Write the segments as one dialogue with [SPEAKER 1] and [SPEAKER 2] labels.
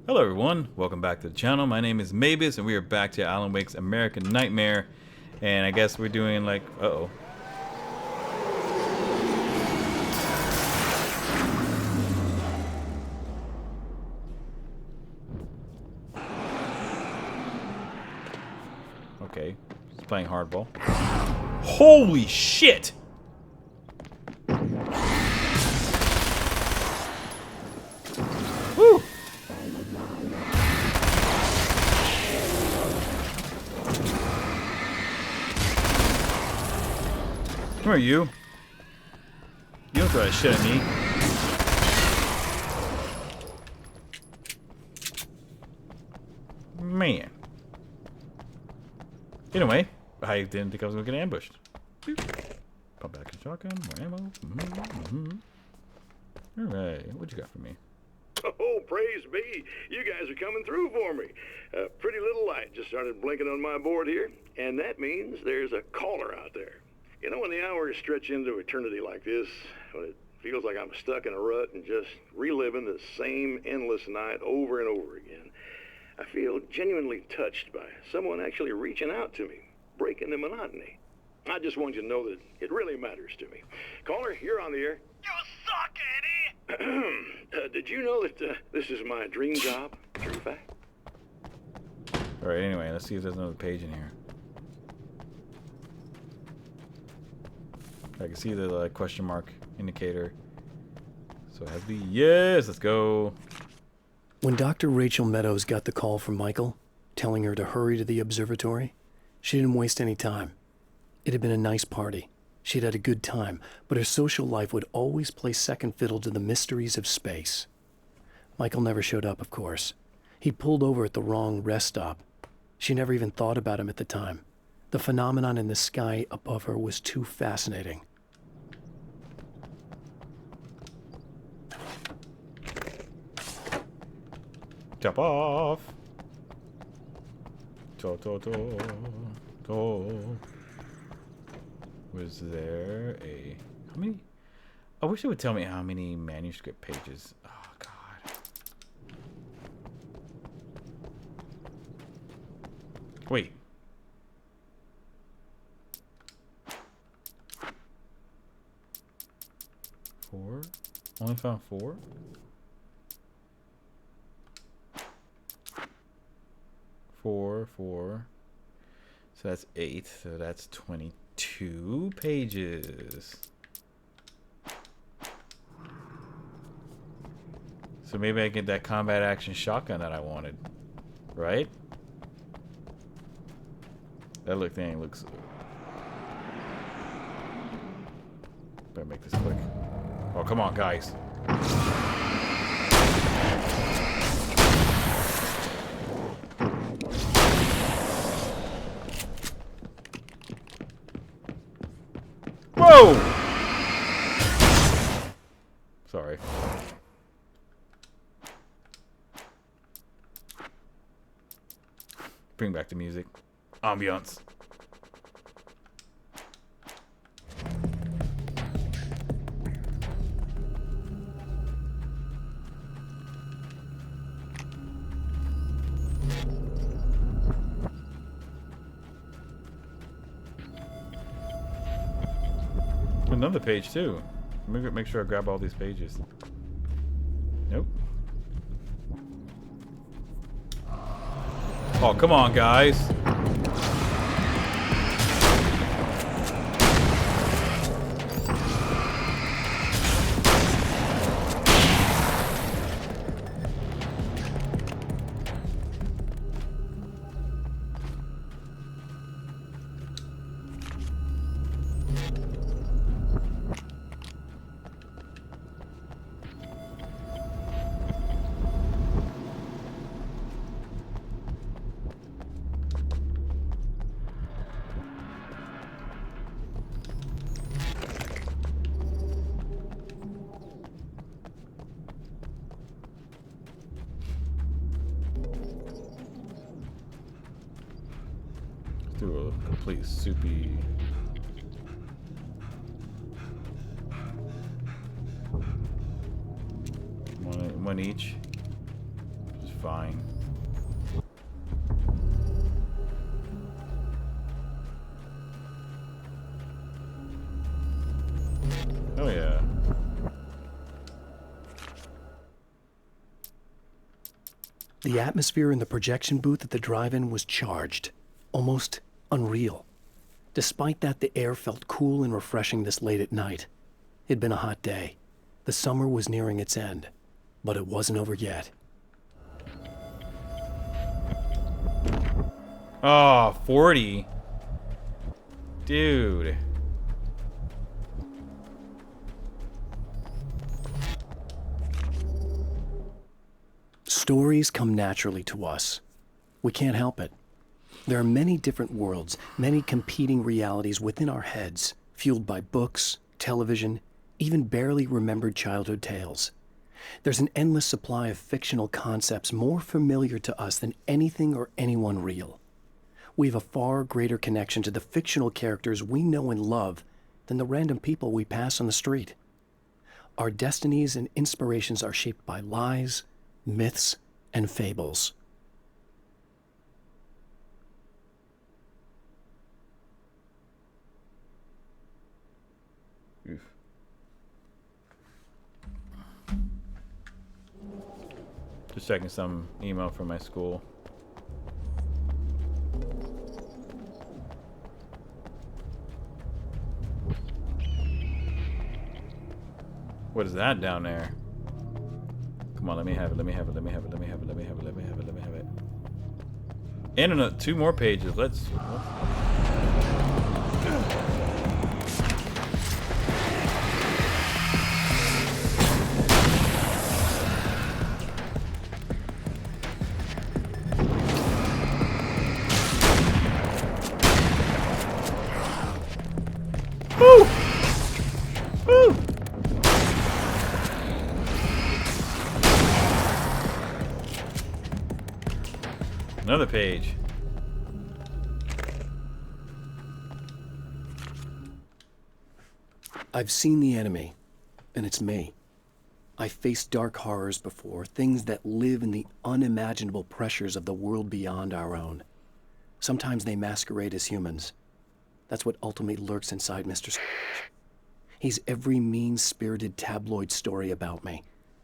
[SPEAKER 1] Hello everyone, welcome back to the channel. My name is Mavis and we are back to Alan Wake's American Nightmare. And I guess we're doing like, uh-oh. Okay, he's playing hardball. Holy shit! Woo! Come here, you. You don't throw that shit at me. Man. Anyway, I didn't think I was going to get ambushed. Pump back a shotgun, more ammo. Alright, what you got for me?
[SPEAKER 2] Oh, praise be. You guys are coming through for me. A pretty little light just started blinking on my board here, and that means there's a caller out there. You know, when the hours stretch into eternity like this, when it feels like I'm stuck in a rut and just reliving the same endless night over and over again, I feel genuinely touched by someone actually reaching out to me, breaking the monotony. I just want you to know that it really matters to me. Caller, you're on the air.
[SPEAKER 3] You suck, Eddie!
[SPEAKER 2] Did you know that this is my dream job? True fact.
[SPEAKER 1] Alright, anyway, let's see if there's another page in here. I can see the question mark indicator. So it has to be yes, let's go.
[SPEAKER 4] When Dr. Rachel Meadows got the call from Michael, telling her to hurry to the observatory, she didn't waste any time. It had been a nice party. She'd had a good time, but her social life would always play second fiddle to the mysteries of space. Michael never showed up, of course. He pulled over at the wrong rest stop. She never even thought about him at the time. The phenomenon in the sky above her was too fascinating.
[SPEAKER 1] Jump off. Was there a... How many? I wish it would tell me how many manuscript pages. Oh, God. Wait. Four? Only found four? Four. So that's 8. So that's 22 pages. So maybe I get that combat action shotgun that I wanted. Right? That thing looks... Better make this quick. Oh, come on, guys. Whoa! Sorry. Bring back the music. Ambiance. Another page too. Make sure I grab all these pages. Nope. Oh, come on, guys. Do a complete soupy. One each. Just fine. Oh yeah.
[SPEAKER 4] The atmosphere in the projection booth at the drive-in was charged, almost unreal. Despite that, the air felt cool and refreshing this late at night. It'd been a hot day. The summer was nearing its end, but it wasn't over yet.
[SPEAKER 1] Oh, 40. Dude.
[SPEAKER 4] Stories come naturally to us. We can't help it. There are many different worlds, many competing realities within our heads, fueled by books, television, even barely remembered childhood tales. There's an endless supply of fictional concepts more familiar to us than anything or anyone real. We have a far greater connection to the fictional characters we know and love than the random people we pass on the street. Our destinies and inspirations are shaped by lies, myths, and fables.
[SPEAKER 1] Oof. Just checking some email from my school. What is that down there? Come on, let me have it, let me have it, let me have it, let me have it, let me have it, let me have it, let me have it. And 2 more pages. Let's Woo! Woo! Another page.
[SPEAKER 4] I've seen the enemy, and it's me. I've faced dark horrors before, things that live in the unimaginable pressures of the world beyond our own. Sometimes they masquerade as humans. That's what ultimately lurks inside Mr. Scrooge. He's every mean-spirited tabloid story about me,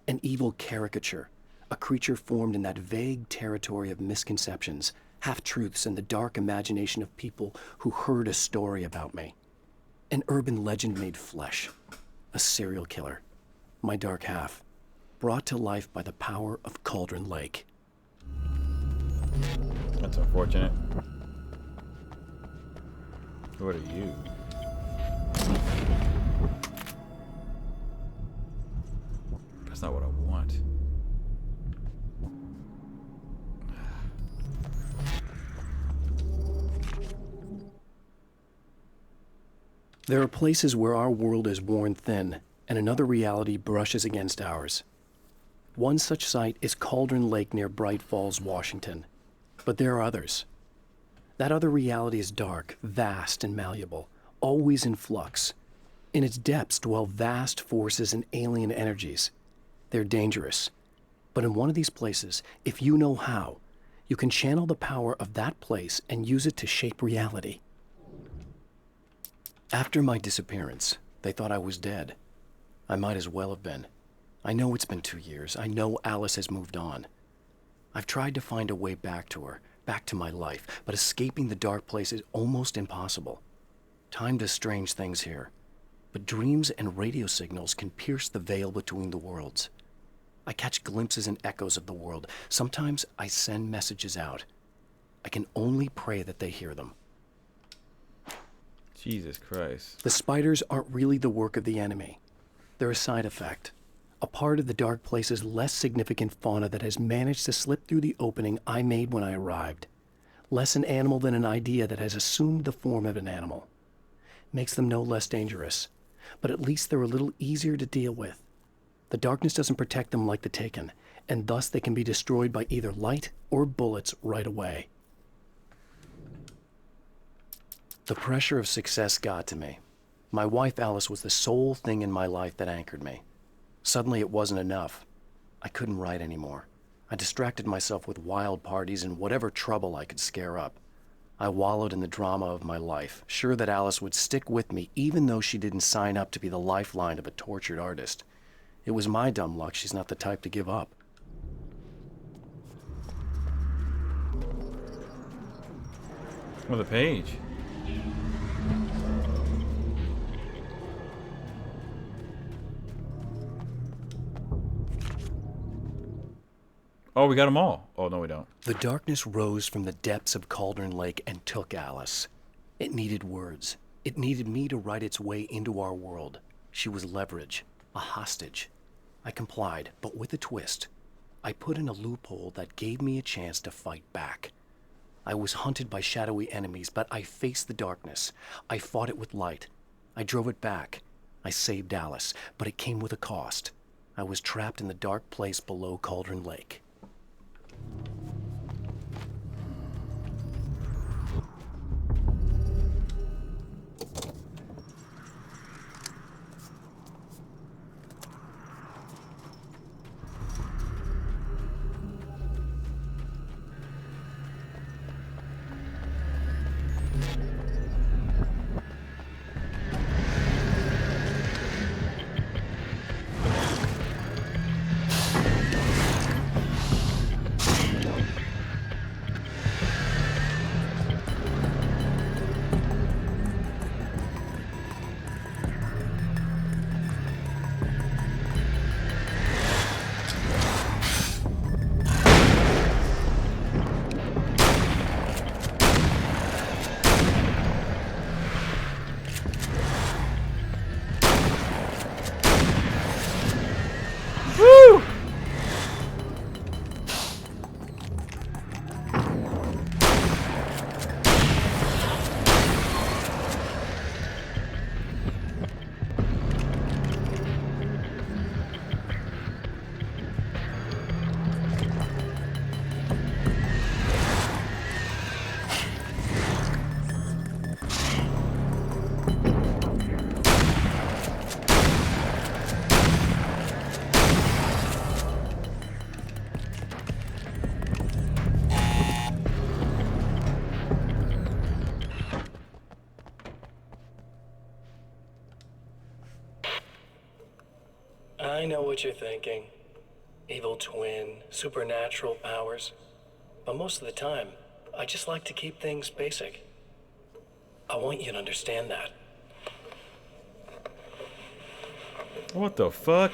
[SPEAKER 4] an evil caricature, a creature formed in that vague territory of misconceptions, half-truths, and the dark imagination of people who heard a story about me. An urban legend made flesh. A serial killer. My dark half. Brought to life by the power of Cauldron Lake.
[SPEAKER 1] That's unfortunate. What are you? That's not what I want.
[SPEAKER 4] There are places where our world is worn thin, and another reality brushes against ours. One such site is Cauldron Lake near Bright Falls, Washington. But there are others. That other reality is dark, vast, and malleable, always in flux. In its depths dwell vast forces and alien energies. They're dangerous. But in one of these places, if you know how, you can channel the power of that place and use it to shape reality. After my disappearance, they thought I was dead. I might as well have been. I know it's been 2 years. I know Alice has moved on. I've tried to find a way back to her, back to my life, but escaping the dark place is almost impossible. Time does strange things here, but dreams and radio signals can pierce the veil between the worlds. I catch glimpses and echoes of the world. Sometimes I send messages out. I can only pray that they hear them.
[SPEAKER 1] Jesus Christ.
[SPEAKER 4] The spiders aren't really the work of the enemy. They're a side effect. A part of the dark place's less significant fauna that has managed to slip through the opening I made when I arrived. Less an animal than an idea that has assumed the form of an animal. Makes them no less dangerous, but at least they're a little easier to deal with. The darkness doesn't protect them like the Taken, and thus they can be destroyed by either light or bullets right away. The pressure of success got to me. My wife Alice was the sole thing in my life that anchored me. Suddenly it wasn't enough. I couldn't write anymore. I distracted myself with wild parties and whatever trouble I could scare up. I wallowed in the drama of my life, sure that Alice would stick with me even though she didn't sign up to be the lifeline of a tortured artist. It was my dumb luck she's not the type to give up.
[SPEAKER 1] With a page. Oh, we got them all. Oh, no, we don't.
[SPEAKER 4] The darkness rose from the depths of Cauldron Lake and took Alice. It needed words. It needed me to write its way into our world. She was leverage, a hostage. I complied, but with a twist. I put in a loophole that gave me a chance to fight back. I was hunted by shadowy enemies, but I faced the darkness. I fought it with light. I drove it back. I saved Alice, but it came with a cost. I was trapped in the dark place below Cauldron Lake.
[SPEAKER 5] I know what you're thinking. Evil twin, supernatural powers. But most of the time, I just like to keep things basic. I want you to understand that.
[SPEAKER 1] What the fuck?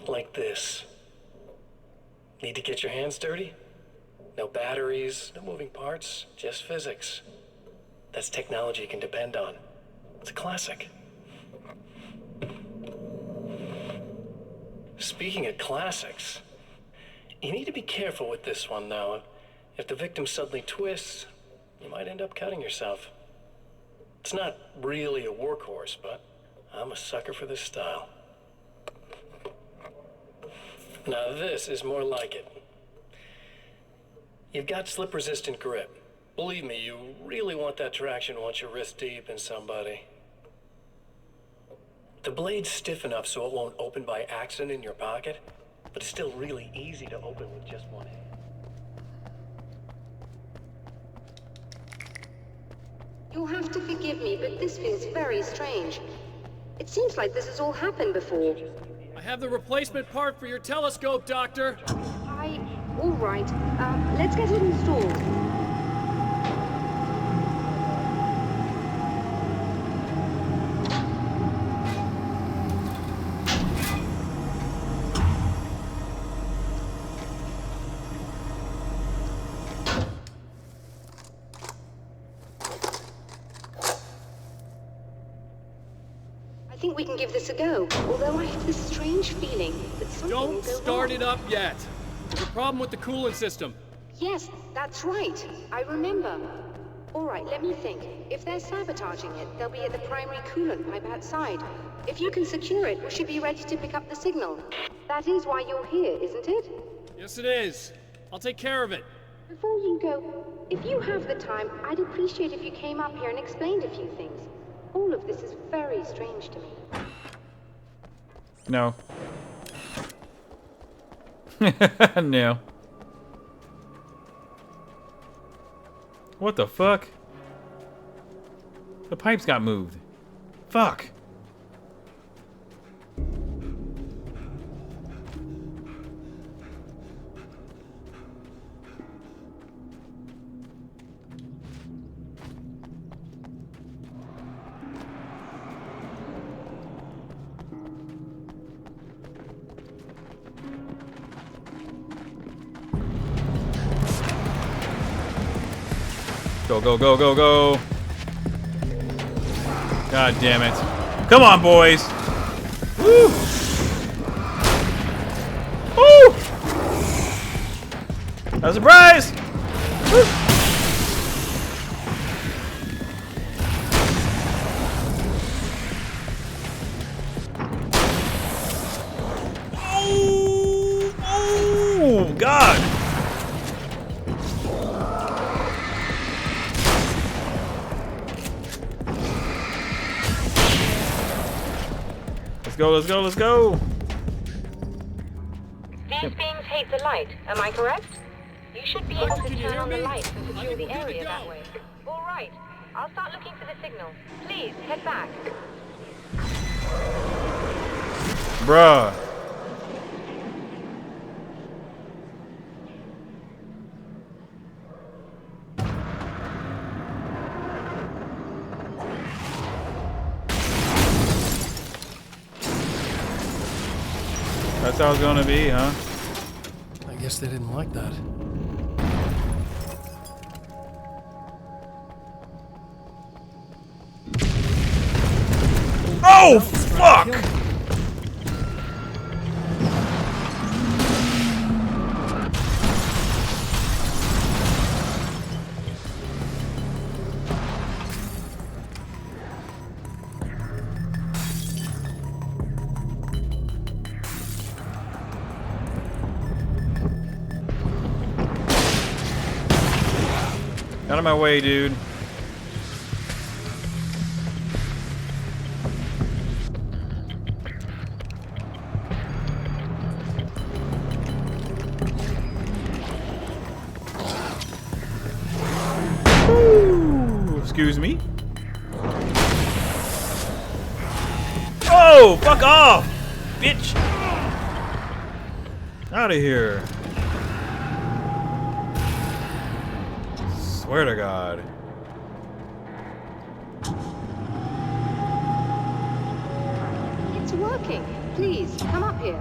[SPEAKER 5] Like this. Need to get your hands dirty? No batteries, no moving parts, just physics. That's technology you can depend on. It's a classic. Speaking of classics, you need to be careful with this one, though. If the victim suddenly twists, you might end up cutting yourself. It's not really a workhorse, but I'm a sucker for this style. Now this is more like it. You've got slip-resistant grip. Believe me, you really want that traction once you're wrist deep in somebody. The blade's stiff enough so it won't open by accident in your pocket, but it's still really easy to open with just one hand.
[SPEAKER 6] You'll have to forgive me, but this feels very strange. It seems like this has all happened before.
[SPEAKER 7] I have the replacement part for your telescope, Doctor.
[SPEAKER 6] All right. Let's get it installed. I think we can give this a go, although I have this strange feeling that something will
[SPEAKER 7] Don't
[SPEAKER 6] go
[SPEAKER 7] start
[SPEAKER 6] wrong.
[SPEAKER 7] it up yet. There's a problem with the coolant system.
[SPEAKER 6] Yes, that's right. I remember. All right, let me think. If they're sabotaging it, they'll be at the primary coolant pipe outside. If you can secure it, we should be ready to pick up the signal. That is why you're here, isn't it?
[SPEAKER 7] Yes, it is. I'll take care of it.
[SPEAKER 6] Before you go, if you have the time, I'd appreciate if you came up here and explained a few things. All of this is very strange to me.
[SPEAKER 1] No. No. What the fuck? The pipes got moved. Fuck. Go, go, go, go, go. God damn it. Come on, boys. Woo! Woo! A surprise! Woo! Oh, God! Let's go, let's go, let's go!
[SPEAKER 6] These beings hate the light, am I correct? You should be able to
[SPEAKER 7] Can you
[SPEAKER 6] turn
[SPEAKER 7] hear
[SPEAKER 6] on the
[SPEAKER 7] me?
[SPEAKER 6] lights and secure the
[SPEAKER 7] Good to
[SPEAKER 6] area
[SPEAKER 7] go.
[SPEAKER 6] that way. All right. I'll start looking for the signal. Please, head back.
[SPEAKER 1] Bruh. That's how it's gonna be, huh?
[SPEAKER 4] I guess they didn't like that.
[SPEAKER 1] Oh, fuck! Out of my way, dude. Ooh, excuse me. Oh, fuck off, bitch! Out of here. Swear to God.
[SPEAKER 6] It's working. Please, come up here.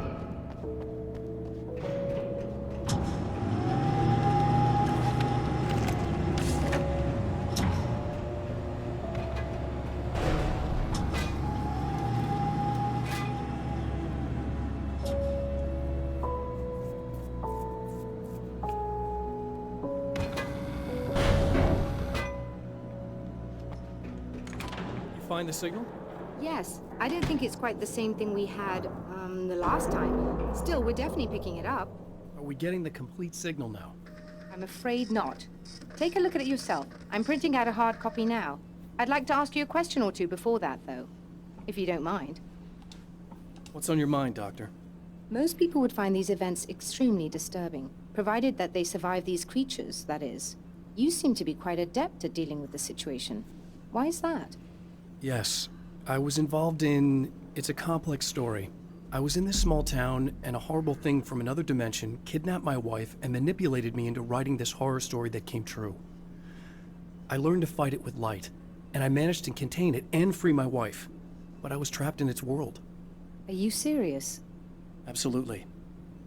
[SPEAKER 4] Find the signal?
[SPEAKER 6] Yes, I don't think it's quite the same thing we had, the last time. Still, we're definitely picking it up.
[SPEAKER 4] Are we getting the complete signal now?
[SPEAKER 6] I'm afraid not. Take a look at it yourself. I'm printing out a hard copy now. I'd like to ask you a question or two before that, though. If you don't mind.
[SPEAKER 4] What's on your mind, Doctor?
[SPEAKER 6] Most people would find these events extremely disturbing, provided that they survive these creatures, that is. You seem to be quite adept at dealing with the situation. Why is that?
[SPEAKER 4] Yes. I was involved in... It's a complex story. I was in this small town, and a horrible thing from another dimension kidnapped my wife and manipulated me into writing this horror story that came true. I learned to fight it with light, and I managed to contain it and free my wife. But I was trapped in its world.
[SPEAKER 6] Are you serious?
[SPEAKER 4] Absolutely.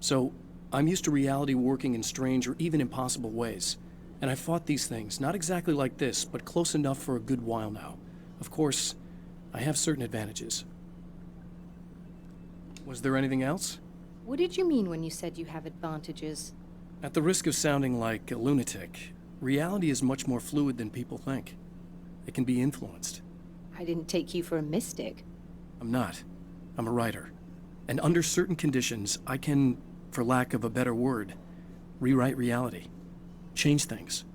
[SPEAKER 4] So, I'm used to reality working in strange or even impossible ways. And I fought these things, not exactly like this, but close enough for a good while now. Of course, I have certain advantages. Was there anything else?
[SPEAKER 6] What did you mean when you said you have advantages?
[SPEAKER 4] At the risk of sounding like a lunatic, reality is much more fluid than people think. It can be influenced.
[SPEAKER 6] I didn't take you for a mystic.
[SPEAKER 4] I'm not. I'm a writer. And under certain conditions, I can, for lack of a better word, rewrite reality. Change things.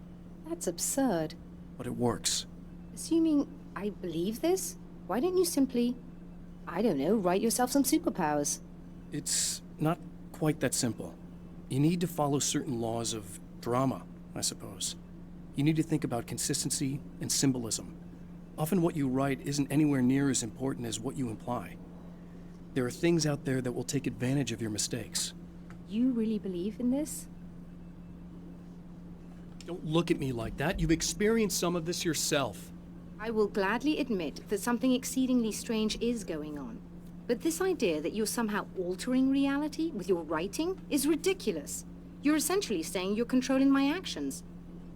[SPEAKER 6] That's absurd.
[SPEAKER 4] But it works.
[SPEAKER 6] Assuming I believe this, why don't you simply, I don't know, write yourself some superpowers?
[SPEAKER 4] It's not quite that simple. You need to follow certain laws of drama, I suppose. You need to think about consistency and symbolism. Often what you write isn't anywhere near as important as what you imply. There are things out there that will take advantage of your mistakes.
[SPEAKER 6] You really believe in this?
[SPEAKER 4] Don't look at me like that. You've experienced some of this yourself.
[SPEAKER 6] I will gladly admit that something exceedingly strange is going on. But this idea that you're somehow altering reality with your writing is ridiculous. You're essentially saying you're controlling my actions.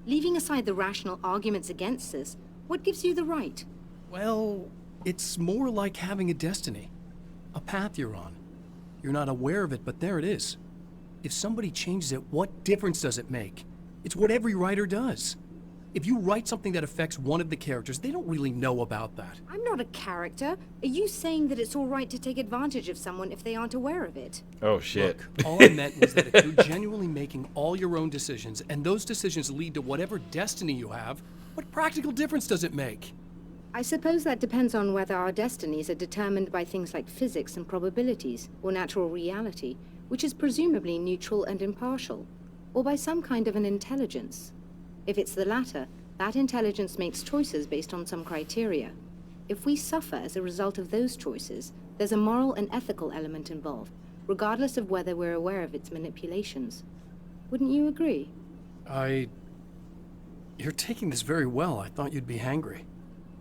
[SPEAKER 6] Leaving aside the rational arguments against this, what gives you the right?
[SPEAKER 4] Well, it's more like having a destiny. A path you're on. You're not aware of it, but there it is. If somebody changes it, what difference does it make? It's what every writer does. If you write something that affects one of the characters, they don't really know about that.
[SPEAKER 6] I'm not a character. Are you saying that it's all right to take advantage of someone if they aren't aware of it?
[SPEAKER 1] Oh, shit.
[SPEAKER 4] Look, all I meant was that if you're genuinely making all your own decisions, and those decisions lead to whatever destiny you have, what practical difference does it make?
[SPEAKER 6] I suppose that depends on whether our destinies are determined by things like physics and probabilities, or natural reality, which is presumably neutral and impartial, or by some kind of an intelligence. If it's the latter, that intelligence makes choices based on some criteria. If we suffer as a result of those choices, there's a moral and ethical element involved, regardless of whether we're aware of its manipulations. Wouldn't you agree?
[SPEAKER 4] You're taking this very well. I thought you'd be hangry.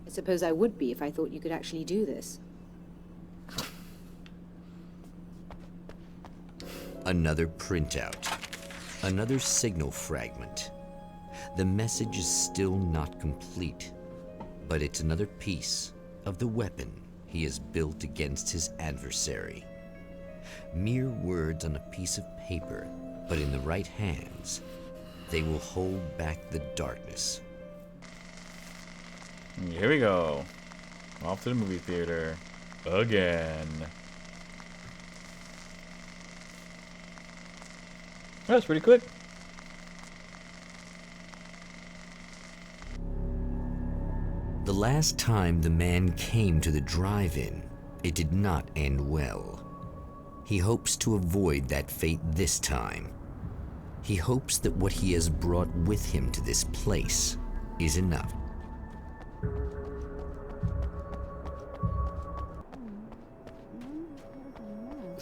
[SPEAKER 6] I suppose I would be if I thought you could actually do this.
[SPEAKER 8] Another printout. Another signal fragment. The message is still not complete, but it's another piece of the weapon he has built against his adversary. Mere words on a piece of paper, but in the right hands, they will hold back the darkness.
[SPEAKER 1] Here we go. Off to the movie theater. Again. That's pretty quick.
[SPEAKER 8] The last time the man came to the drive-in, it did not end well. He hopes to avoid that fate this time. He hopes that what he has brought with him to this place is enough.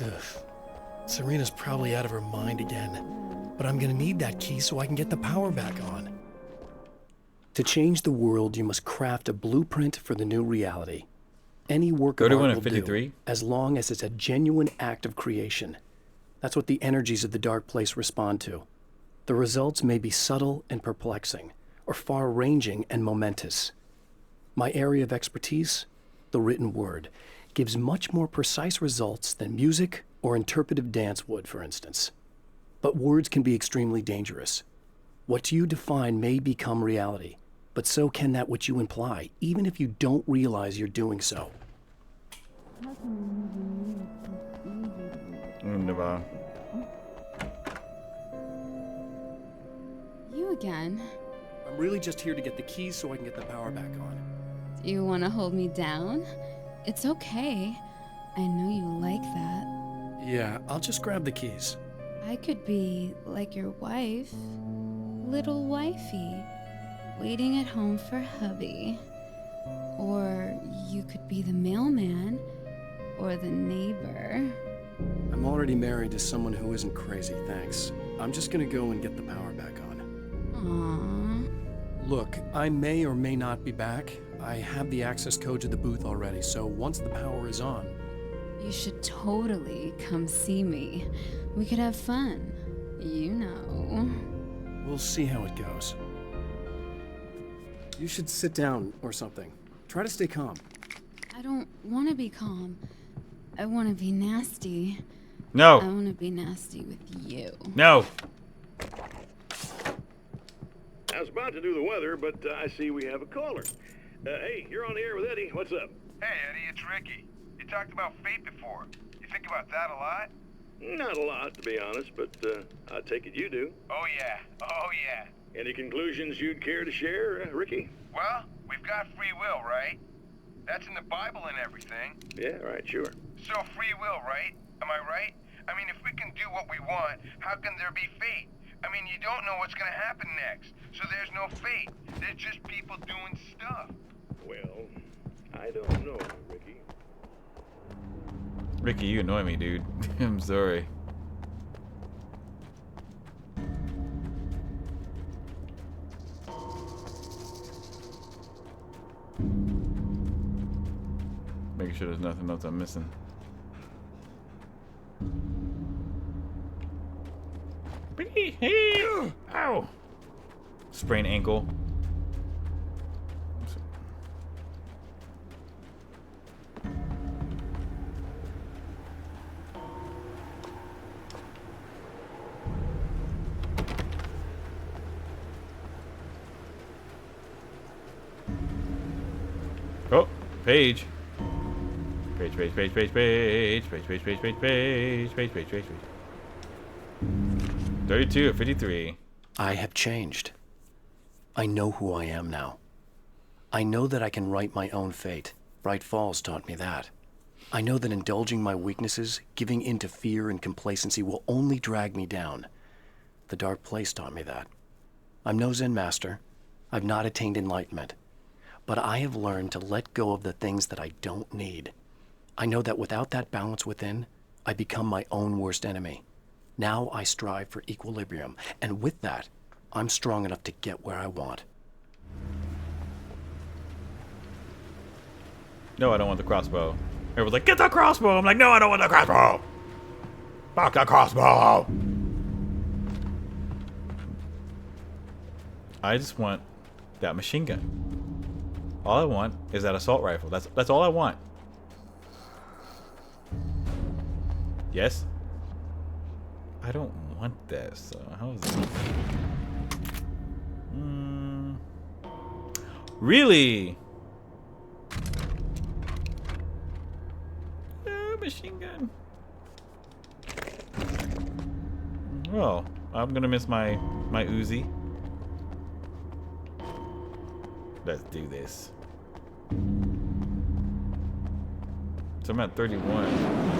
[SPEAKER 4] Ugh. Serena's probably out of her mind again. But I'm gonna need that key so I can get the power back on. To change the world, you must craft a blueprint for the new reality. Any work of art will do, as long as it's a genuine act of creation. That's what the energies of the dark place respond to. The results may be subtle and perplexing, or far-ranging and momentous. My area of expertise, the written word, gives much more precise results than music or interpretive dance would, for instance. But words can be extremely dangerous. What you define may become reality, but so can that which you imply, even if you don't realize you're doing so.
[SPEAKER 1] Wunderbar.
[SPEAKER 9] You again?
[SPEAKER 4] I'm really just here to get the keys so I can get the power back on.
[SPEAKER 9] Do you want to hold me down? It's okay. I know you like that.
[SPEAKER 4] Yeah, I'll just grab the keys.
[SPEAKER 9] I could be like your wife, little wifey, waiting at home for hubby. Or you could be the mailman, or the neighbor.
[SPEAKER 4] I'm already married to someone who isn't crazy, thanks. I'm just gonna go and get the power back on.
[SPEAKER 9] Aww.
[SPEAKER 4] Look, I may or may not be back. I have the access code to the booth already, so once the power is on...
[SPEAKER 9] You should totally come see me. We could have fun. You know.
[SPEAKER 4] We'll see how it goes. You should sit down or something. Try to stay calm.
[SPEAKER 9] I don't want to be calm. I want to be nasty.
[SPEAKER 1] No.
[SPEAKER 9] I want to be nasty with you.
[SPEAKER 1] No.
[SPEAKER 2] I was about to do the weather, but I see we have a caller. Hey, you're on the air with Eddie. What's up?
[SPEAKER 3] Hey, Eddie, it's Ricky. You talked about fate before. You think about that a lot?
[SPEAKER 2] Not a lot, to be honest, but I take it you do.
[SPEAKER 3] Oh, yeah.
[SPEAKER 2] Any conclusions you'd care to share, Ricky?
[SPEAKER 3] Well, we've got free will, right? That's in the Bible and everything.
[SPEAKER 2] Yeah, right, sure.
[SPEAKER 3] So free will, right? Am I right? I mean, if we can do what we want, how can there be fate? I mean, you don't know what's gonna happen next, so there's no fate. There's just people doing stuff.
[SPEAKER 2] Well, I don't know, Ricky.
[SPEAKER 1] Ricky, you annoy me, dude. I'm sorry. Making sure there's nothing else I'm missing. Ow! Sprained ankle. Oh, page. Page. 32 or 53.
[SPEAKER 4] I have changed. I know who I am now. I know that I can write my own fate. Bright Falls taught me that. I know that indulging my weaknesses, giving in to fear and complacency will only drag me down. The Dark Place taught me that. I'm no Zen master. I've not attained enlightenment. But I have learned to let go of the things that I don't need. I know that without that balance within, I become my own worst enemy. Now I strive for equilibrium, and with that, I'm strong enough to get where I want.
[SPEAKER 1] No, I don't want the crossbow. Everyone's like, get the crossbow! I'm like, no, I don't want the crossbow! Fuck the crossbow! I just want that machine gun. All I want is that assault rifle. That's all I want. Yes? I don't want this, so how is it? Really? Machine gun. Well, I'm gonna miss my Uzi. Let's do this. So I'm at 31.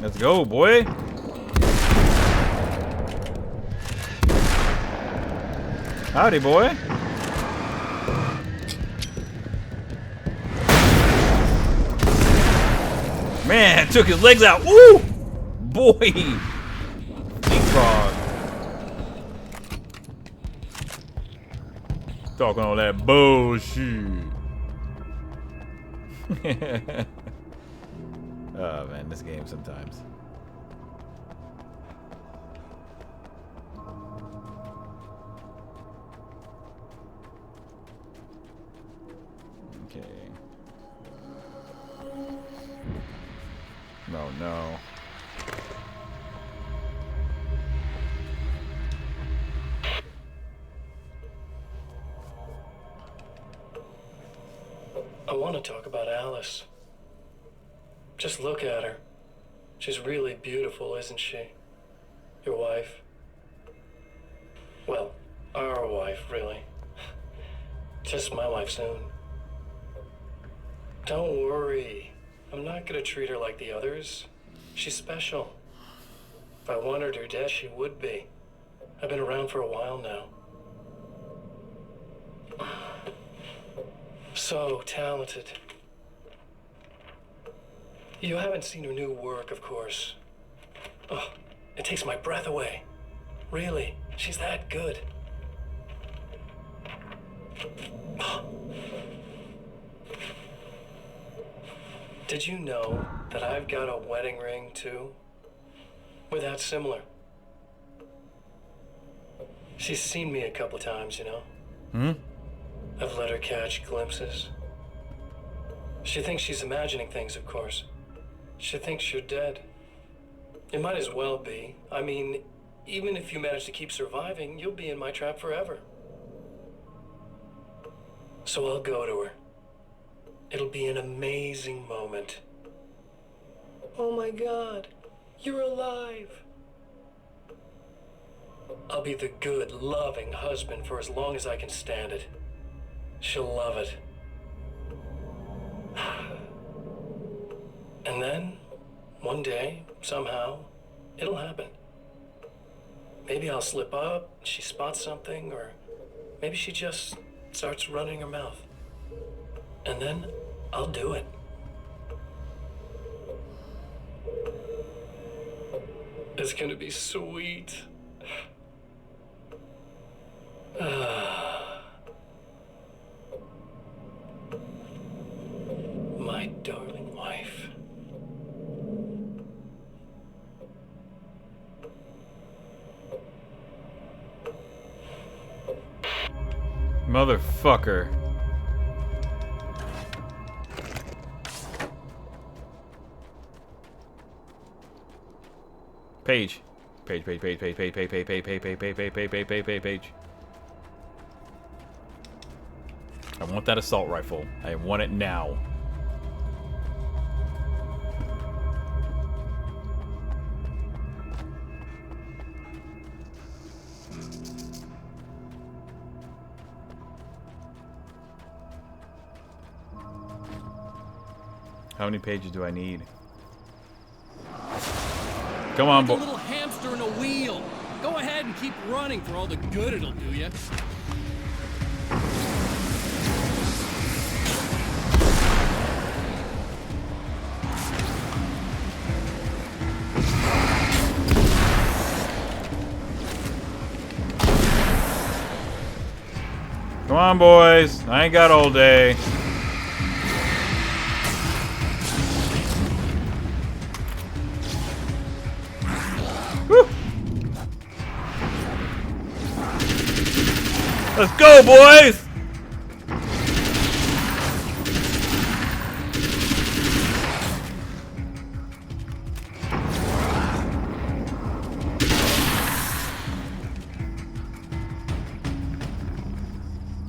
[SPEAKER 1] Let's go, boy. Howdy, boy. Man, took his legs out. Woo! Boy. Leapfrog. Talking all that bullshit. Oh man, this game sometimes. Okay. No, no.
[SPEAKER 5] I want to talk about Alice. Just look at her. She's really beautiful, isn't she? Your wife. Well, our wife, really. Just my wife soon. Don't worry. I'm not gonna treat her like the others. She's special. If I wanted her dead, she would be. I've been around for a while now. So talented. You haven't seen her new work, of course. Oh, it takes my breath away. Really, she's that good. Did you know that I've got a wedding ring, too? We're that similar. She's seen me a couple times, you know? I've let her catch glimpses. She thinks she's imagining things, of course. She thinks you're dead. It might as well be. I mean, even if you manage to keep surviving, you'll be in my trap forever. So I'll go to her. It'll be an amazing moment. Oh my God, you're alive. I'll be the good, loving husband for as long as I can stand it. She'll love it. And then, one day, somehow, it'll happen. Maybe I'll slip up, she spots something, or maybe she just starts running her mouth. And then, I'll do it. It's gonna be sweet. My darling wife.
[SPEAKER 1] Motherfucker. Page. Page. I want that assault rifle. I want it now. How many pages do I need? Come on, boy.
[SPEAKER 7] Like a little hamster in a wheel. Go ahead and keep running for all the good it'll do you.
[SPEAKER 1] Come on, boys. I ain't got all day. Woo. Let's go, boys!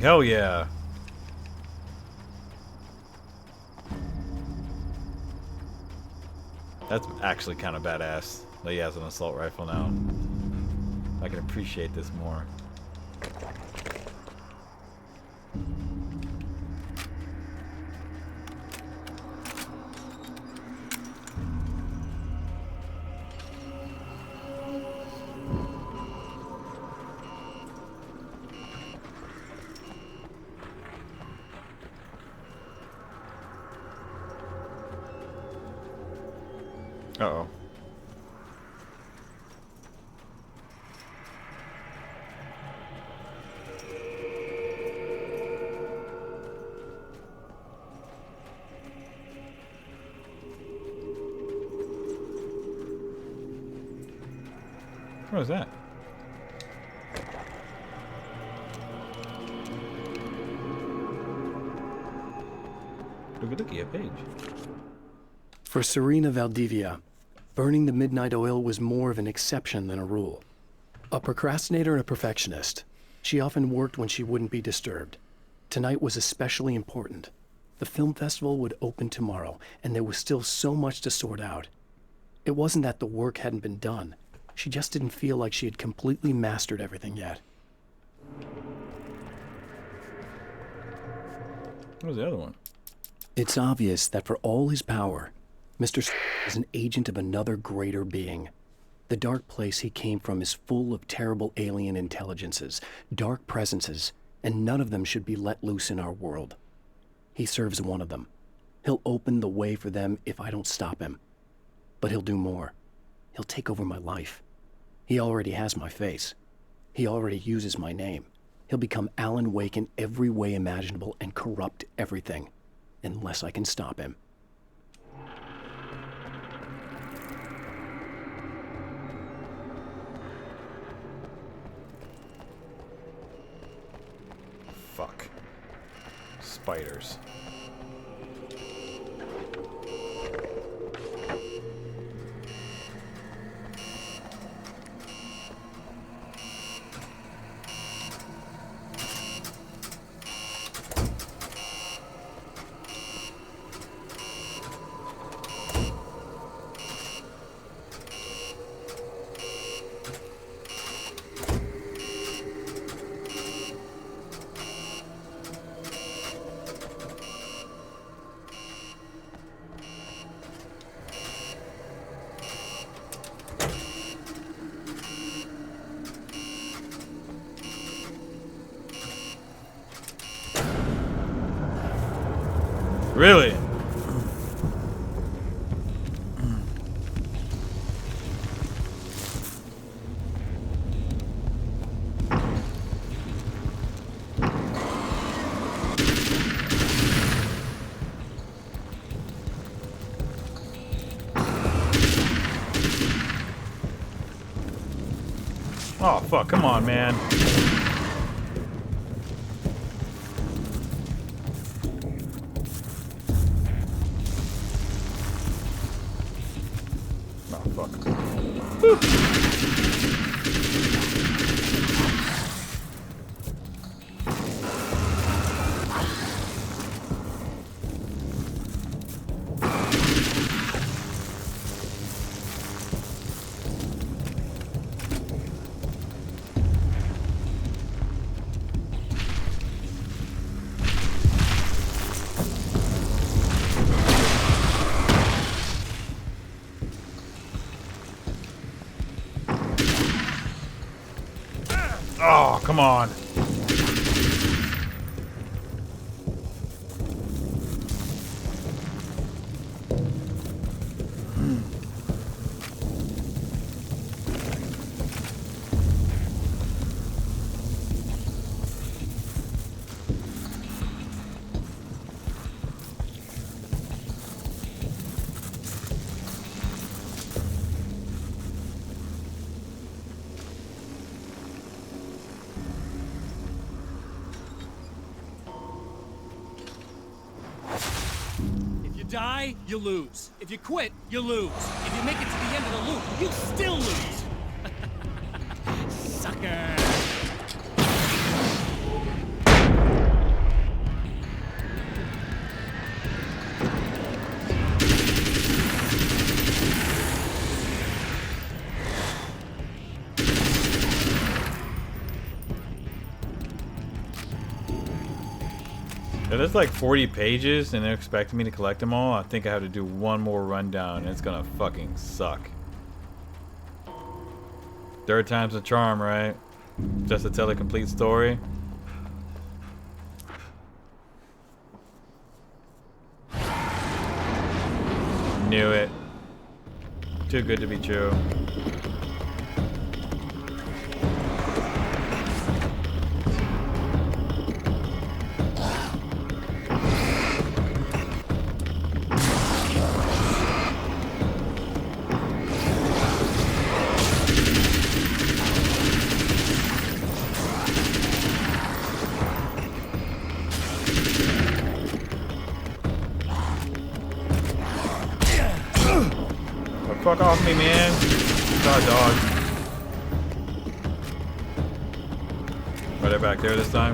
[SPEAKER 1] Hell yeah. That's actually kind of badass that he has an assault rifle now. I can appreciate this more. Uh-oh. What was that? Looky, a page.
[SPEAKER 4] For Serena Valdivia, burning the midnight oil was more of an exception than a rule. A procrastinator and a perfectionist, she often worked when she wouldn't be disturbed. Tonight was especially important. The film festival would open tomorrow, and there was still so much to sort out. It wasn't that the work hadn't been done. She just didn't feel like she had completely mastered everything yet.
[SPEAKER 1] What was the other one?
[SPEAKER 4] It's obvious that for all his power, Mr. is an agent of another greater being. The dark place he came from is full of terrible alien intelligences, dark presences, and none of them should be let loose in our world. He serves one of them. He'll open the way for them if I don't stop him. But he'll do more. He'll take over my life. He already has my face. He already uses my name. He'll become Alan Wake in every way imaginable and corrupt everything, unless I can stop him.
[SPEAKER 1] Fuck. Spiders. Really? Oh, fuck. Come on, man. Oh, fuck. Whew. Oh, come on.
[SPEAKER 7] If you die, you lose. If you quit, you lose. If you make it to the end of the loop, you still lose. Sucker.
[SPEAKER 1] Yeah, there's like 40 pages and they're expecting me to collect them all. I think I have to do one more rundown and it's gonna fucking suck. Third time's a charm, right? Just to tell a complete story. Knew it. Too good to be true. Fuck off me, man. Dog. Are they back there this time?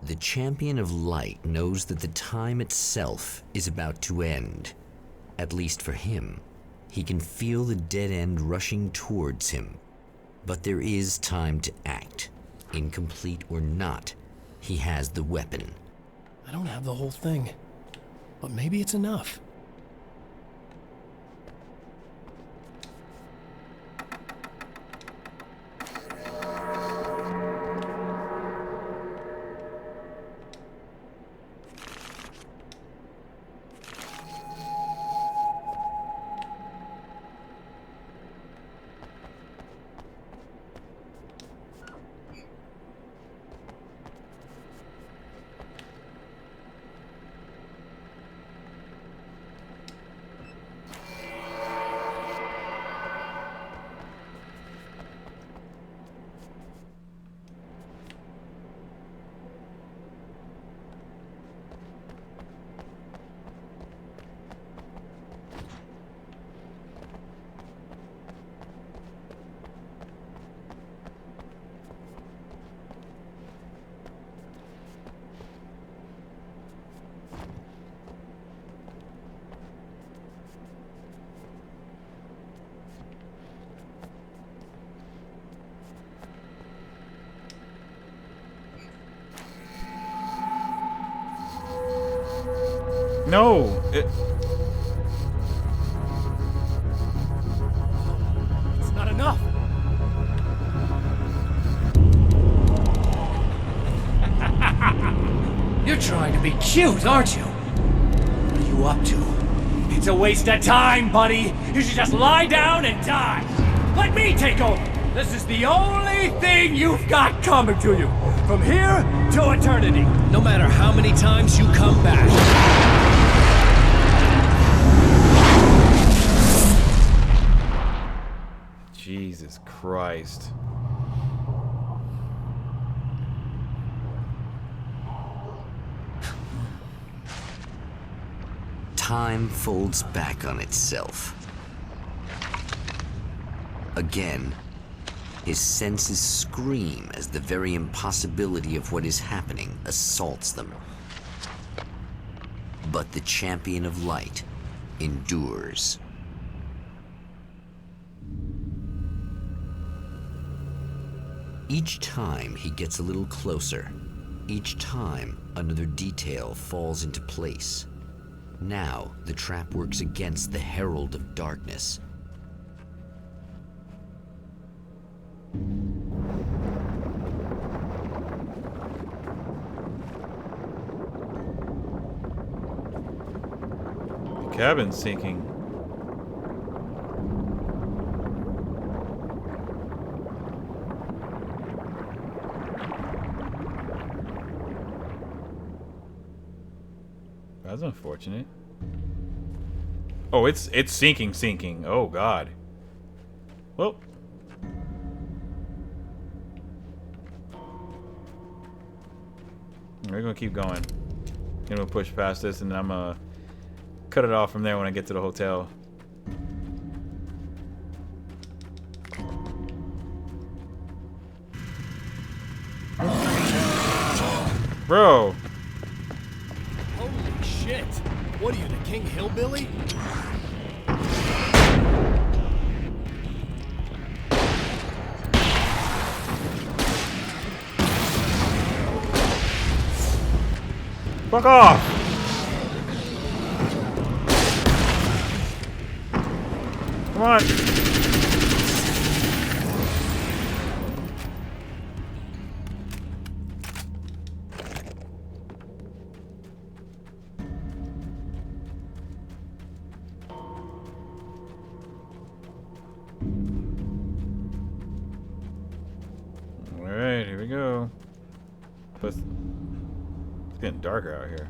[SPEAKER 8] The Champion of Light knows that the time itself is about to end. At least for him. He can feel the dead end rushing towards him, but there is time to act. Incomplete or not, he has the weapon.
[SPEAKER 4] I don't have the whole thing, but maybe it's enough.
[SPEAKER 1] No!
[SPEAKER 7] It's not enough. You're trying to be cute, aren't you? What are you up to? It's a waste of time, buddy. You should just lie down and die. Let me take over. This is the only thing you've got coming to you. From here to eternity. No matter how many times you come back.
[SPEAKER 1] Jesus Christ.
[SPEAKER 8] Time folds back on itself. Again, his senses scream as the very impossibility of what is happening assaults them. But the champion of light endures. Each time he gets a little closer. Each time another detail falls into place. Now the trap works against the Herald of Darkness.
[SPEAKER 1] The cabin's sinking. That's unfortunate. Oh, it's sinking. Oh God. Well. We're gonna keep going. I'm gonna push past this and I'm gonna cut it off from there when I get to the hotel. Bro.
[SPEAKER 7] Holy shit. What are you, the King Hillbilly?
[SPEAKER 1] Fuck off! Come on! Alright, here we go. It's getting darker out here.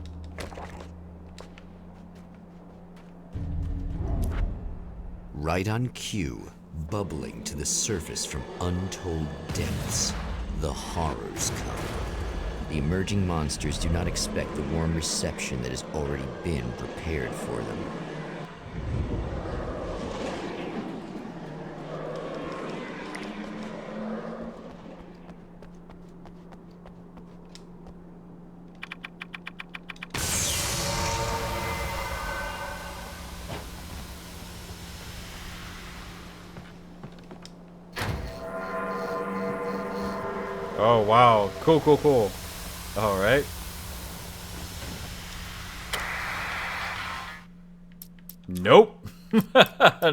[SPEAKER 8] Right on cue, bubbling to the surface from untold depths, the horrors come. The emerging monsters do not expect the warm reception that has already been prepared for them.
[SPEAKER 1] Oh, wow. Cool, cool, cool. All right. Nope.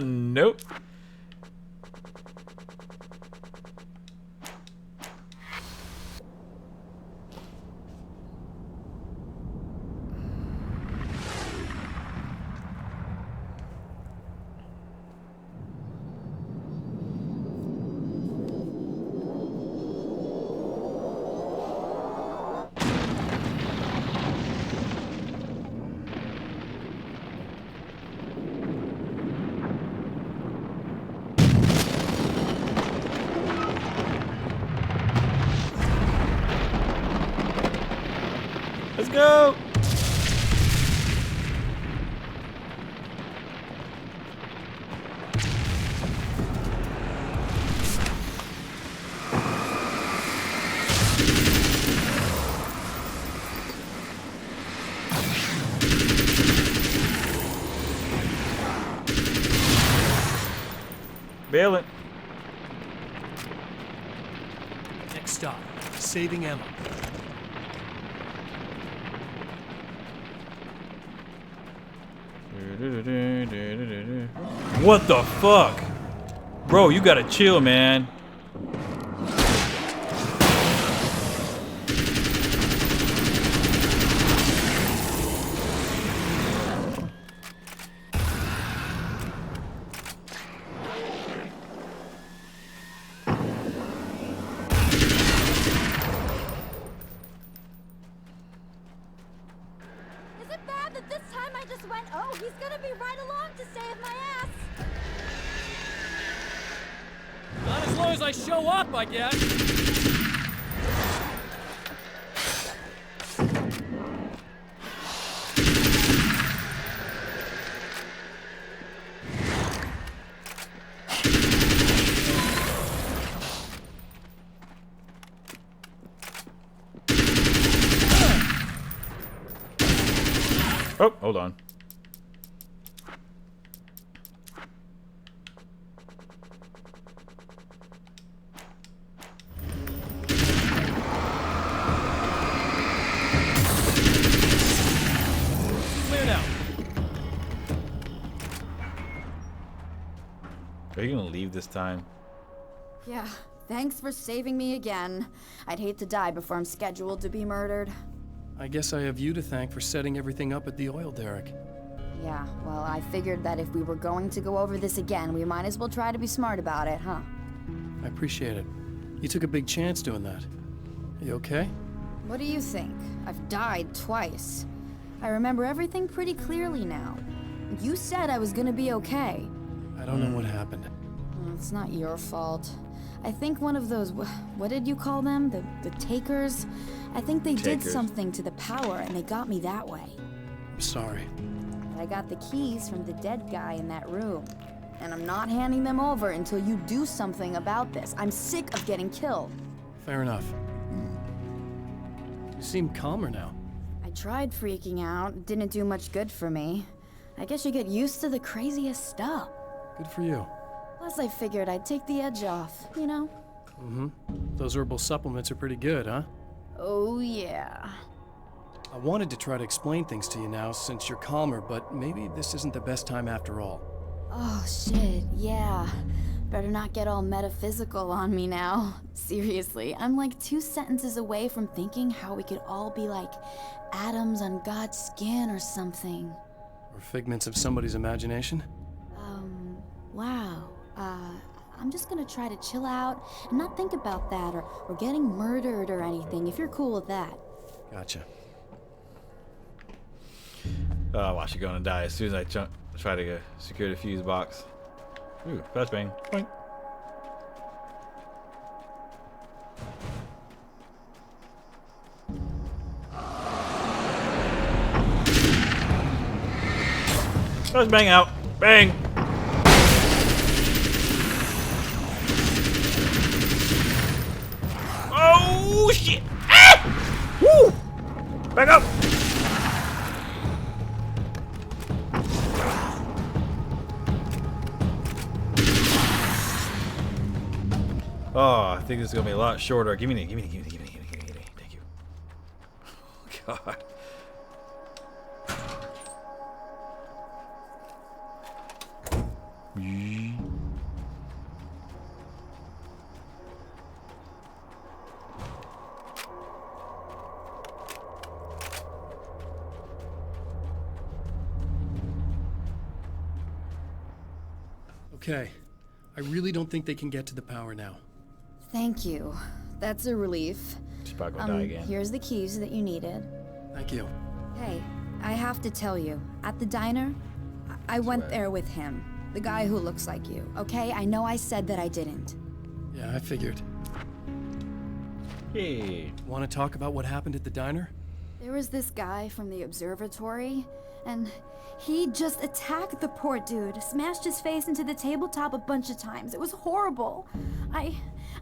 [SPEAKER 1] Nope. Let's go. Bailing.
[SPEAKER 4] Next stop, saving Emma.
[SPEAKER 1] What the fuck? Bro, you gotta chill, man.
[SPEAKER 10] Is it bad that this time I just went, oh, he's gonna be right along to save my ass?
[SPEAKER 7] Not as long as I show up, I guess.
[SPEAKER 1] Oh, hold on.
[SPEAKER 7] Clear now.
[SPEAKER 1] Are you gonna leave this time?
[SPEAKER 10] Yeah, thanks for saving me again. I'd hate to die before I'm scheduled to be murdered.
[SPEAKER 4] I guess I have you to thank for setting everything up at the oil derrick.
[SPEAKER 10] Yeah, well, I figured that if we were going to go over this again, we might as well try to be smart about it, huh?
[SPEAKER 4] I appreciate it. You took a big chance doing that. You okay?
[SPEAKER 10] What do you think? I've died twice. I remember everything pretty clearly now. You said I was gonna be okay.
[SPEAKER 4] I don't know what happened.
[SPEAKER 10] It's not your fault. I think one of those, what did you call them? The takers? I think they did something to the power and they got me that way.
[SPEAKER 4] I'm sorry.
[SPEAKER 10] But I got the keys from the dead guy in that room. And I'm not handing them over until you do something about this. I'm sick of getting killed.
[SPEAKER 4] Fair enough. You seem calmer now.
[SPEAKER 10] I tried freaking out. It didn't do much good for me. I guess you get used to the craziest stuff.
[SPEAKER 4] Good for you.
[SPEAKER 10] Plus I figured I'd take the edge off, you know?
[SPEAKER 4] Mm-hmm. Those herbal supplements are pretty good, huh?
[SPEAKER 10] Oh yeah.
[SPEAKER 4] I wanted to try to explain things to you now since you're calmer, but maybe this isn't the best time after all.
[SPEAKER 10] Oh shit, yeah. Better not get all metaphysical on me now. Seriously, I'm like 2 sentences away from thinking how we could all be like atoms on God's skin or something.
[SPEAKER 4] Or figments of somebody's imagination?
[SPEAKER 10] Wow. I'm just gonna try to chill out and not think about that or getting murdered or anything, if you're cool with that.
[SPEAKER 4] Gotcha.
[SPEAKER 1] Oh, watch you gonna die as soon as I try to secure the fuse box. Ooh, flashbang. Boink. Flashbang out. Bang. Oh shit! Ah! Woo! Back up! Oh, I think this is gonna be a lot shorter. Give me. Thank you. Oh, God.
[SPEAKER 4] Okay. I really don't think they can get to the power now.
[SPEAKER 10] Thank you. That's a relief.
[SPEAKER 1] She's probably gonna die again.
[SPEAKER 10] Here's the keys that you needed.
[SPEAKER 4] Thank you.
[SPEAKER 10] Hey, I have to tell you, at the diner, I went there with him. The guy who looks like you, okay? I know I said that I didn't.
[SPEAKER 4] Yeah, I figured.
[SPEAKER 1] Hey.
[SPEAKER 4] Want to talk about what happened at the diner?
[SPEAKER 10] There was this guy from the observatory, and he just attacked the poor dude, smashed his face into the tabletop a bunch of times. It was horrible.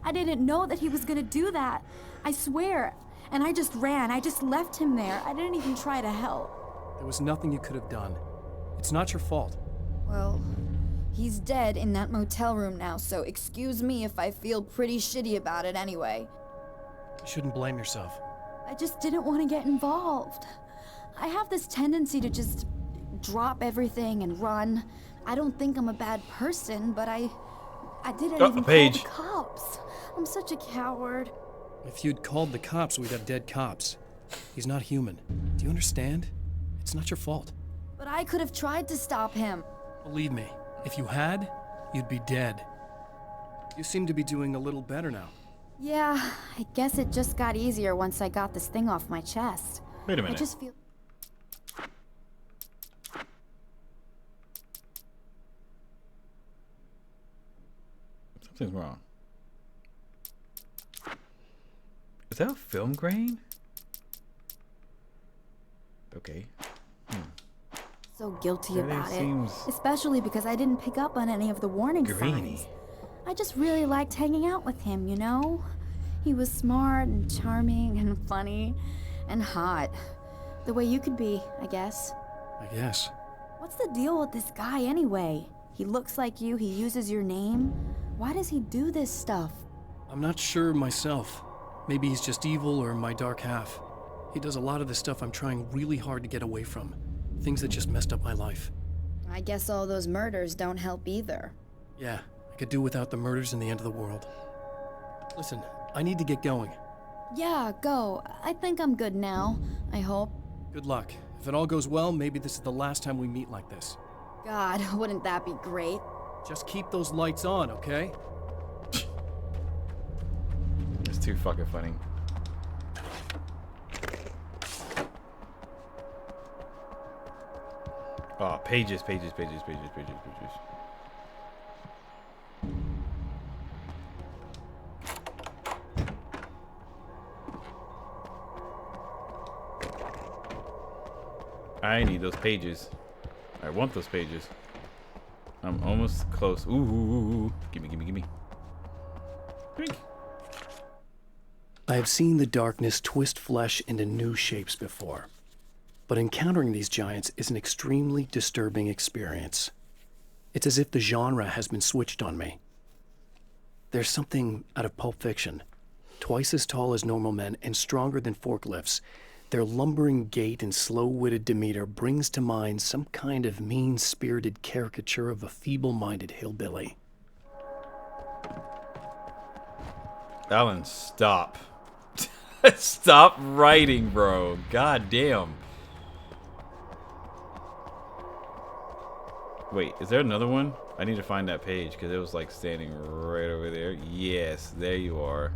[SPEAKER 10] I didn't know that he was gonna do that. I swear. And I just ran. I just left him there. I didn't even try to help.
[SPEAKER 4] There was nothing you could have done. It's not your fault.
[SPEAKER 10] Well, he's dead in that motel room now, so excuse me if I feel pretty shitty about it anyway.
[SPEAKER 4] You shouldn't blame yourself.
[SPEAKER 10] I just didn't want to get involved. I have this tendency to just drop everything and run. I don't think I'm a bad person, but I didn't even call the cops. I'm such a coward.
[SPEAKER 4] If you'd called the cops, we'd have dead cops. He's not human. Do you understand? It's not your fault.
[SPEAKER 10] But I could have tried to stop him.
[SPEAKER 4] Believe me, if you had, you'd be dead. You seem to be doing a little better now.
[SPEAKER 10] Yeah, I guess it just got easier once I got this thing off my chest.
[SPEAKER 1] Wait a minute.
[SPEAKER 10] I just feel...
[SPEAKER 1] Something's wrong. Is that a film grain? Okay.
[SPEAKER 10] So guilty
[SPEAKER 1] Everything
[SPEAKER 10] about
[SPEAKER 1] seems
[SPEAKER 10] it, especially because I didn't pick up on any of the warning
[SPEAKER 1] grainy.
[SPEAKER 10] signs. I just really liked hanging out with him, you know? He was smart and charming and funny and hot. The way you could be, I guess.
[SPEAKER 4] I guess.
[SPEAKER 10] What's the deal with this guy anyway? He looks like you, he uses your name. Why does he do this stuff?
[SPEAKER 4] I'm not sure myself. Maybe he's just evil or my dark half. He does a lot of the stuff I'm trying really hard to get away from. Things that just messed up my life.
[SPEAKER 10] I guess all those murders don't help either.
[SPEAKER 4] Yeah, I could do without the murders and the end of the world. Listen, I need to get going.
[SPEAKER 10] Yeah, go. I think I'm good now. I hope.
[SPEAKER 4] Good luck. If it all goes well, maybe this is the last time we meet like this.
[SPEAKER 10] God, wouldn't that be great?
[SPEAKER 4] Just keep those lights on, okay?
[SPEAKER 1] It's too fucking funny. Oh, pages. I need those pages. I want those pages. I'm almost close. Ooh. Gimme. Drink.
[SPEAKER 4] I have seen the darkness twist flesh into new shapes before, but encountering these giants is an extremely disturbing experience. It's as if the genre has been switched on me. There's something out of Pulp Fiction. Twice as tall as normal men and stronger than forklifts, their lumbering gait and slow-witted demeanor brings to mind some kind of mean-spirited caricature of a feeble-minded hillbilly.
[SPEAKER 1] Alan, stop. Stop writing, bro. God damn. Wait, is there another one? I need to find that page because it was like standing right over there. Yes, there you are.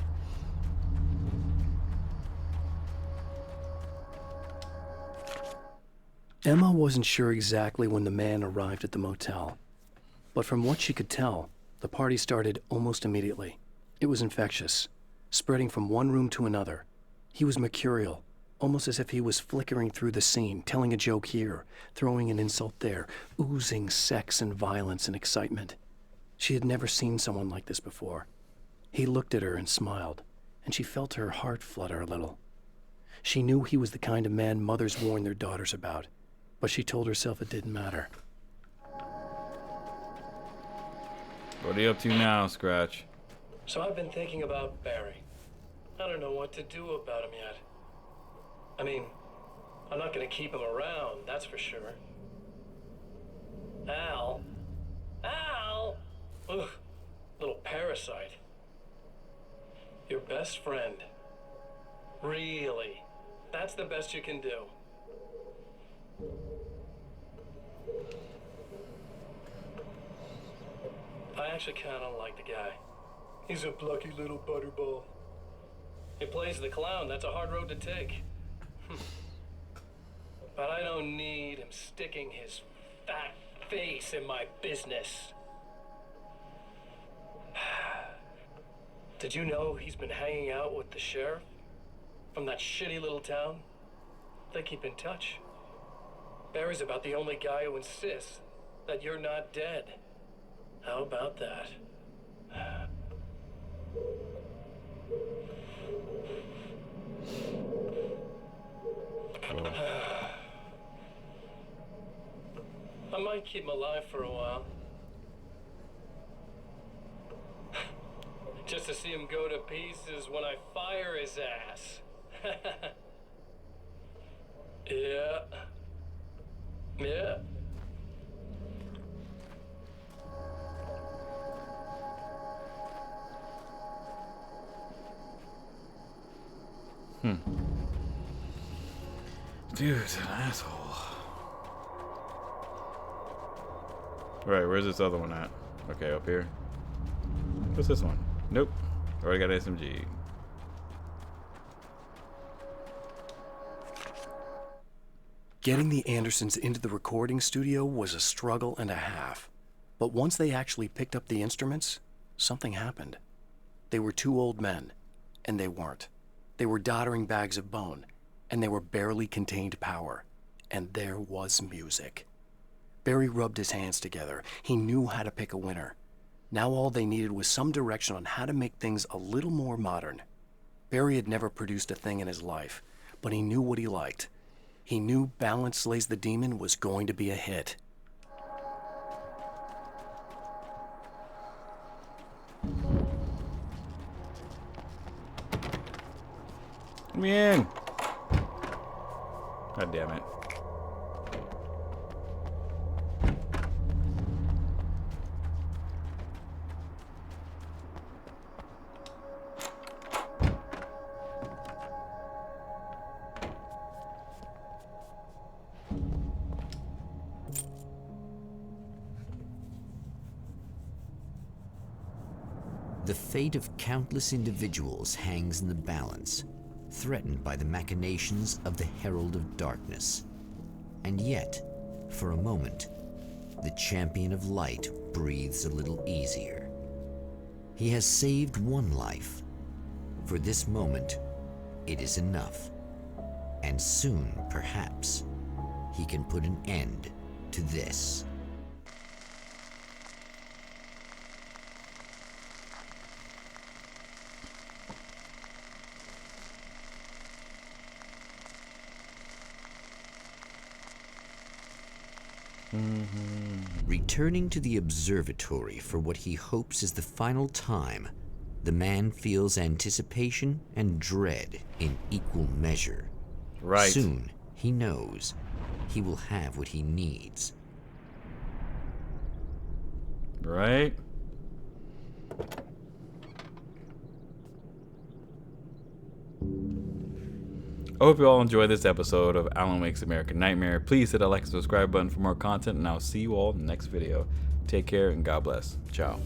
[SPEAKER 4] Emma wasn't sure exactly when the man arrived at the motel, but from what she could tell, the party started almost immediately. It was infectious, spreading from one room to another. He was mercurial, almost as if he was flickering through the scene, telling a joke here, throwing an insult there, oozing sex and violence and excitement. She had never seen someone like this before. He looked at her and smiled, and she felt her heart flutter a little. She knew he was the kind of man mothers warn their daughters about, but she told herself it didn't matter.
[SPEAKER 1] What are you up to now, Scratch?
[SPEAKER 5] So I've been thinking about Barry. I don't know what to do about him yet. I mean, I'm not gonna keep him around, that's for sure. Al? Ugh, little parasite. Your best friend. Really? That's the best you can do. I actually kinda like the guy. He's a plucky little butterball. He plays the clown, that's a hard road to take. But I don't need him sticking his fat face in my business. Did you know he's been hanging out with the sheriff from that shitty little town? They keep in touch. Barry's about the only guy who insists that you're not dead. How about that? I might keep him alive for a while. Just to see him go to pieces when I fire his ass. Yeah.
[SPEAKER 1] Dude's an asshole. Right, where's this other one at? Okay, up here. What's this one? Nope. Already got an SMG.
[SPEAKER 4] Getting the Andersons into the recording studio was a struggle and a half. But once they actually picked up the instruments, something happened. They were two old men, and they weren't. They were doddering bags of bone, and they were barely contained power. And there was music. Barry rubbed his hands together. He knew how to pick a winner. Now all they needed was some direction on how to make things a little more modern. Barry had never produced a thing in his life, but he knew what he liked. He knew Balance Slays the Demon was going to be a hit.
[SPEAKER 1] Let me in. God damn it.
[SPEAKER 8] The fate of countless individuals hangs in the balance, threatened by the machinations of the Herald of Darkness. And yet, for a moment, the Champion of Light breathes a little easier. He has saved one life. For this moment, it is enough. And soon, perhaps, he can put an end to this. Returning to the observatory for what he hopes is the final time, the man feels anticipation and dread in equal measure.
[SPEAKER 1] Right.
[SPEAKER 8] Soon, he knows he will have what he needs.
[SPEAKER 1] Right? I hope you all enjoyed this episode of Alan Wake's American Nightmare. Please hit that like and subscribe button for more content, and I'll see you all in the next video. Take care and God bless. Ciao.